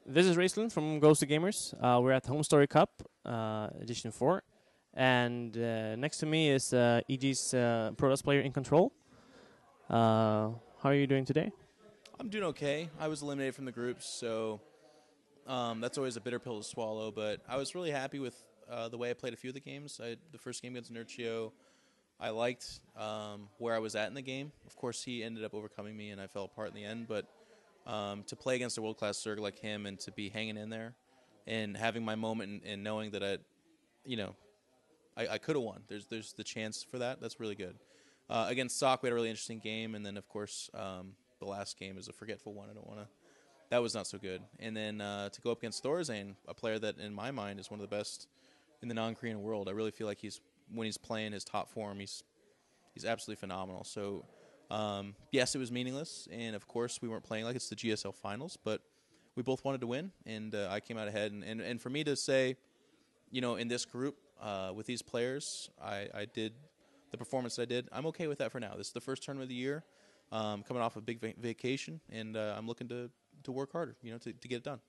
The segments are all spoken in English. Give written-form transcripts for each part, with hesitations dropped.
This is Raistlin from Ghost of Gamers. We're at the Home Story Cup, Edition 4. And next to me is EG's Protoss player in control. How are you doing today? I'm doing okay. I was eliminated from the groups, so that's always a bitter pill to swallow. But I was really happy with the way I played a few of the games. The first game against Inertio, I liked where I was at in the game. Of course, he ended up overcoming me, and I fell apart in the end. But to play against a world-class Zerg like him and to be hanging in there and having my moment and knowing that I could have won. There's the chance for that. That's really good. Against Sock, we had a really interesting game, and then, of course, the last game is a forgetful one. I don't want to. That was not so good. And then to go up against Thorazane, a player that, in my mind, is one of the best in the non-Korean world. I really feel like when he's playing his top form, he's absolutely phenomenal. So, yes, it was meaningless, and of course, we weren't playing like it's the GSL finals, but we both wanted to win, and I came out ahead. And for me to say, in this group with these players, I did the performance that I did. I'm okay with that for now. This is the first tournament of the year. Coming off a big vacation, and I'm looking to work harder, to get it done.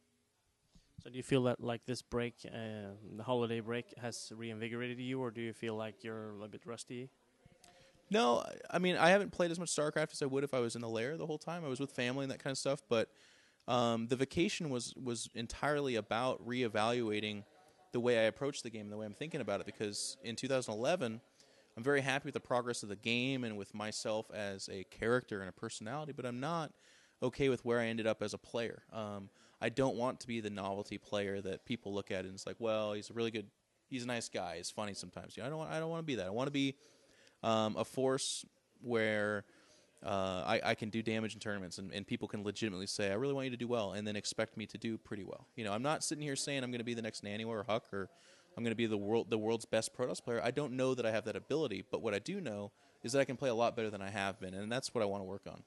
So do you feel that like this break, the holiday break, has reinvigorated you, or do you feel like you're a little bit rusty? No, I mean, I haven't played as much StarCraft as I would if I was in the lair the whole time. I was with family and that kind of stuff, but the vacation was entirely about reevaluating the way I approach the game and the way I'm thinking about it, because in 2011, I'm very happy with the progress of the game and with myself as a character and a personality, but I'm not okay with where I ended up as a player. I don't want to be the novelty player that people look at and it's like, well, he's a nice guy, he's funny sometimes. I don't want to be that. I want to be a force where I can do damage in tournaments and people can legitimately say, I really want you to do well, and then expect me to do pretty well. I'm not sitting here saying I'm going to be the next Naniwa or Huck, or I'm going to be the world's best Protoss player. I don't know that I have that ability, but what I do know is that I can play a lot better than I have been, and that's what I want to work on.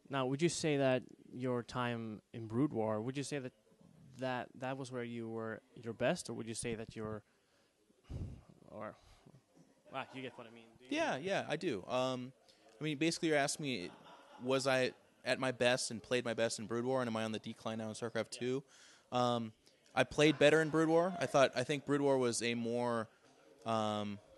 Now, would you say that your time in Brood War, would you say that was where you were your best, or would you say that you get what I mean? Yeah, I do. Basically you're asking me, was I at my best and played my best in Brood War, and am I on the decline now in StarCraft II? I played better in Brood War. I think Brood War was a more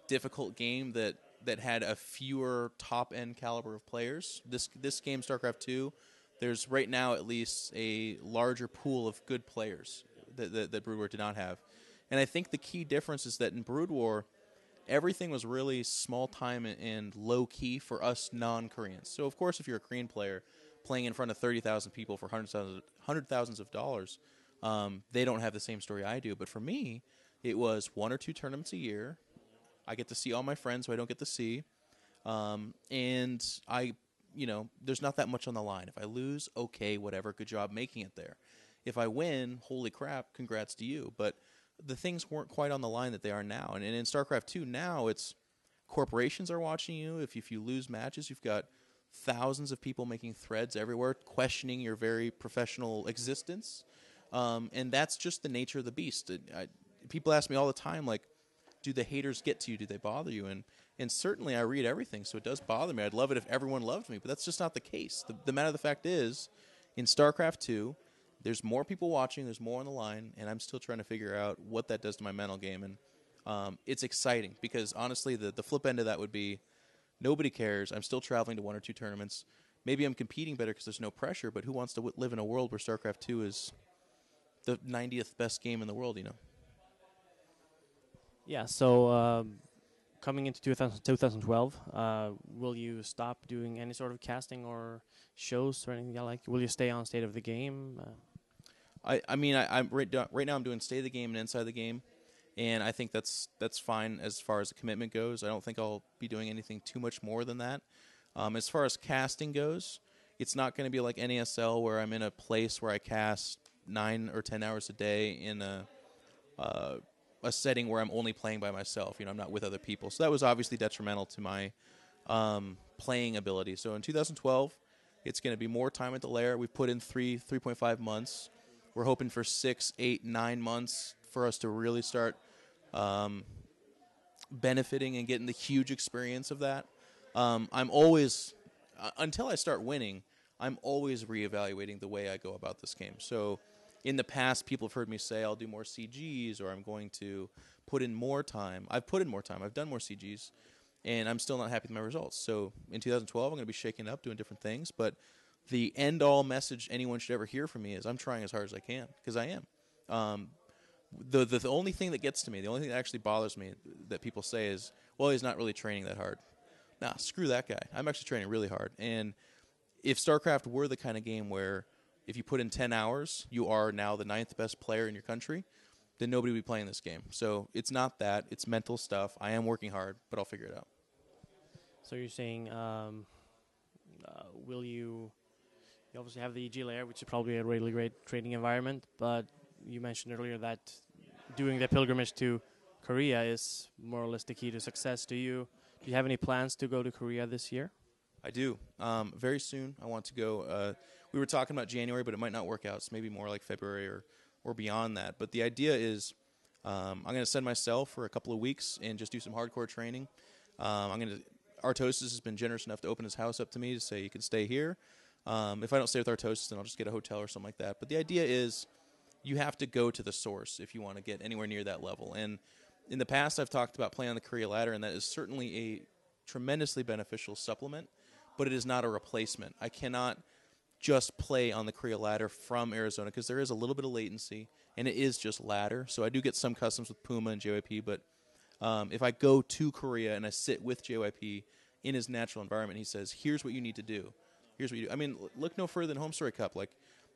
difficult game that had a fewer top-end caliber of players. This game, StarCraft II, there's right now at least a larger pool of good players that Brood War did not have. And I think the key difference is that in Brood War, everything was really small-time and low-key for us non-Koreans. So, of course, if you're a Korean player playing in front of 30,000 people for hundred thousands of dollars, they don't have the same story I do. But for me, it was 1 or 2 tournaments a year. I get to see all my friends who I don't get to see. And there's not that much on the line. If I lose, okay, whatever, good job making it there. If I win, holy crap, congrats to you. But the things weren't quite on the line that they are now. And in StarCraft II, now it's corporations are watching you. If you lose matches, you've got thousands of people making threads everywhere, questioning your very professional existence. And that's just the nature of the beast. People ask me all the time, like, do the haters get to you? Do they bother you? And certainly I read everything, so it does bother me. I'd love it if everyone loved me, but that's just not the case. The matter of the fact is, in StarCraft II, there's more people watching, there's more on the line, and I'm still trying to figure out what that does to my mental game. And it's exciting, because honestly, the flip end of that would be nobody cares. I'm still traveling to 1 or 2 tournaments. Maybe I'm competing better because there's no pressure, but who wants to live in a world where StarCraft II is the 90th best game in the world, Yeah, so coming into 2012, will you stop doing any sort of casting or shows or anything like? Will you stay on State of the Game? I'm right now I'm doing State of the Game and Inside the Game, and I think that's fine as far as the commitment goes. I don't think I'll be doing anything too much more than that. As far as casting goes, it's not going to be like NASL where I'm in a place where I cast 9 or 10 hours a day in a setting where I'm only playing by myself. I'm not with other people. So that was obviously detrimental to my playing ability. So in 2012, it's going to be more time at the lair. We've put in 3.5 months. We're hoping for 6, 8, 9 months for us to really start benefiting and getting the huge experience of that. I'm always, until I start winning, I'm always reevaluating the way I go about this game. So in the past, people have heard me say I'll do more CGs or I'm going to put in more time. I've put in more time. I've done more CGs, and I'm still not happy with my results. So in 2012, I'm going to be shaking up, doing different things. But the end-all message anyone should ever hear from me is I'm trying as hard as I can, because I am. The only thing that gets to me, the only thing that actually bothers me that people say is, well, he's not really training that hard. Nah, screw that guy. I'm actually training really hard. And if StarCraft were the kind of game where if you put in 10 hours, you are now the 9th best player in your country, then nobody would be playing this game. So it's not that. It's mental stuff. I am working hard, but I'll figure it out. So you're saying, will you obviously have the EG layer, which is probably a really great training environment, but you mentioned earlier that doing the pilgrimage to Korea is more or less the key to success. Do you have any plans to go to Korea this year? I do. Very soon, I want to go. We were talking about January, but it might not work out. So maybe more like February or beyond that. But the idea is I'm going to send myself for a couple of weeks and just do some hardcore training. Artosis has been generous enough to open his house up to me to say you can stay here. If I don't stay with Artosis, then I'll just get a hotel or something like that. But the idea is you have to go to the source if you want to get anywhere near that level. And in the past, I've talked about playing on the Korea ladder, and that is certainly a tremendously beneficial supplement, but it is not a replacement. I cannot just play on the Korea ladder from Arizona because there is a little bit of latency, and it is just ladder. So I do get some customs with Puma and JYP, but if I go to Korea and I sit with JYP in his natural environment, he says, here's what you need to do. Here's what you do. I mean, look no further than Home Story Cup. Like,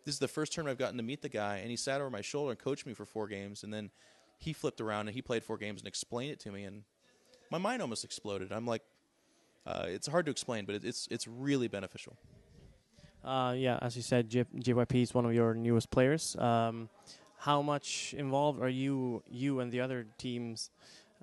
this is the first tournament I've gotten to meet the guy, and he sat over my shoulder and coached me for 4 games, and then he flipped around and he played 4 games and explained it to me, and my mind almost exploded. I'm like, it's hard to explain, but it's really beneficial. Yeah, as you said, JYP is one of your newest players. How much involved are you and the other teams,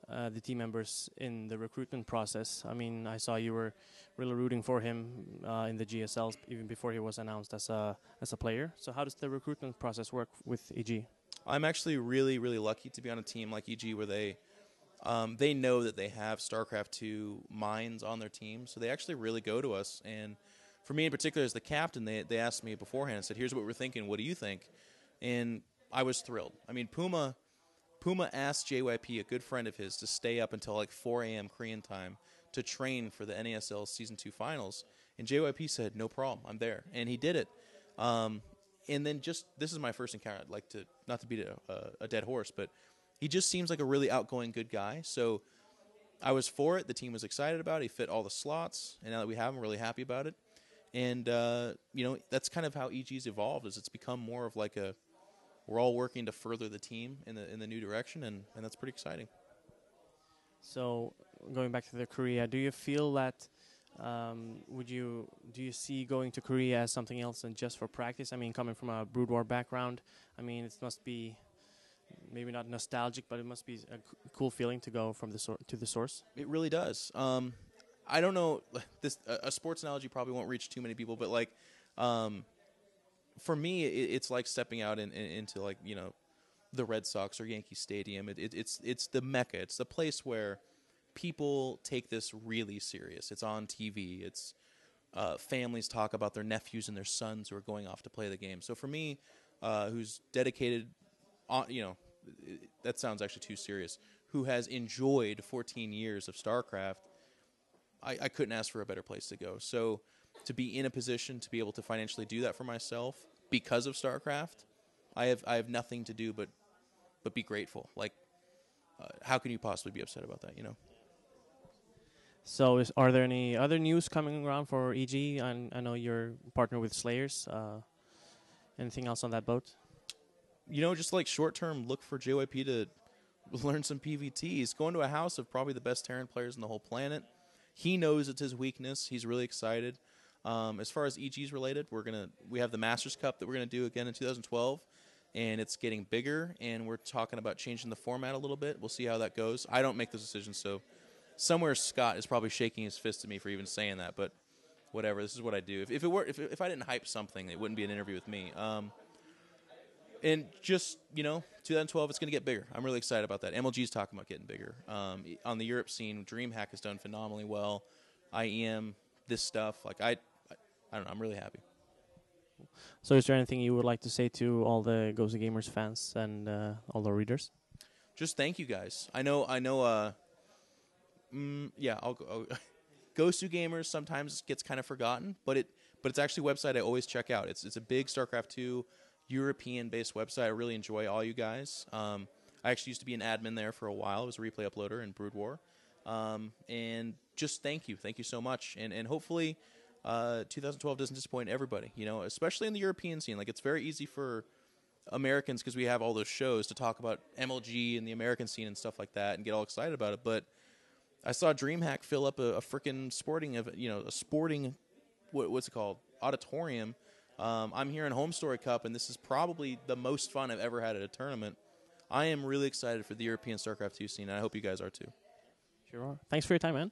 the team members, in the recruitment process? I mean, I saw you were really rooting for him in the GSLs even before he was announced as a player. So how does the recruitment process work with EG? I'm actually really, really lucky to be on a team like EG where they know that they have StarCraft II minds on their team, so they actually really go to us. And for me in particular, as the captain, they asked me beforehand and said, here's what we're thinking, what do you think? And I was thrilled. I mean, Puma asked JYP, a good friend of his, to stay up until like 4 a.m. Korean time to train for the NASL Season 2 finals. And JYP said, no problem, I'm there. And he did it. And then this is my first encounter. I'd like to, not to beat a dead horse, but he just seems like a really outgoing, good guy. So I was for it. The team was excited about it. He fit all the slots. And now that we have him, we're really happy about it. And, that's kind of how EG's evolved, is it's become more of like we're all working to further the team in the new direction, and that's pretty exciting. So going back to the Korea, do you feel that do you see going to Korea as something else than just for practice? I mean, coming from a Brood War background, I mean, it must be maybe not nostalgic, but it must be a cool feeling to go from to the source. It really does. I don't know, a sports analogy probably won't reach too many people, but like for me, it's like stepping out into like, the Red Sox or Yankee Stadium. It's the Mecca. It's the place where people take this really serious. It's on TV. It's families talk about their nephews and their sons who are going off to play the game. So for me, who's dedicated, that sounds actually too serious, who has enjoyed 14 years of StarCraft, I couldn't ask for a better place to go. So to be in a position to be able to financially do that for myself because of StarCraft, I have nothing to do but be grateful. Like, how can you possibly be upset about that, So are there any other news coming around for EG? I know you're partnered with Slayers. Anything else on that boat? Just like short-term, look for JYP to learn some PvT. He's going to a house of probably the best Terran players in the whole planet. He knows it's his weakness. He's really excited. As far as EG's related, we have the Masters Cup that we're going to do again in 2012, and it's getting bigger, and we're talking about changing the format a little bit. We'll see how that goes. I don't make those decisions, so somewhere Scott is probably shaking his fist at me for even saying that, but whatever. This is what I do. If I didn't hype something, it wouldn't be an interview with me. And just, 2012, it's going to get bigger. I'm really excited about that. MLG's talking about getting bigger. On the Europe scene, DreamHack has done phenomenally well. IEM, this stuff. Like, I don't know. I'm really happy. So is there anything you would like to say to all the Ghost of Gamers fans and all the readers? Just thank you guys. I know. Yeah, I'll go. Ghost of Gamers sometimes gets kind of forgotten, but it's actually a website I always check out. It's a big StarCraft II European-based website. I really enjoy all you guys. I actually used to be an admin there for a while. I was a replay uploader in Brood War. And just thank you so much. And hopefully 2012 doesn't disappoint everybody, especially in the European scene. Like, it's very easy for Americans, because we have all those shows, to talk about MLG and the American scene and stuff like that and get all excited about it. But I saw DreamHack fill up a freaking sporting, what's it called, auditorium. I'm here in Home Story Cup, and this is probably the most fun I've ever had at a tournament. I am really excited for the European StarCraft II scene, and I hope you guys are too. Sure are. Thanks for your time, man.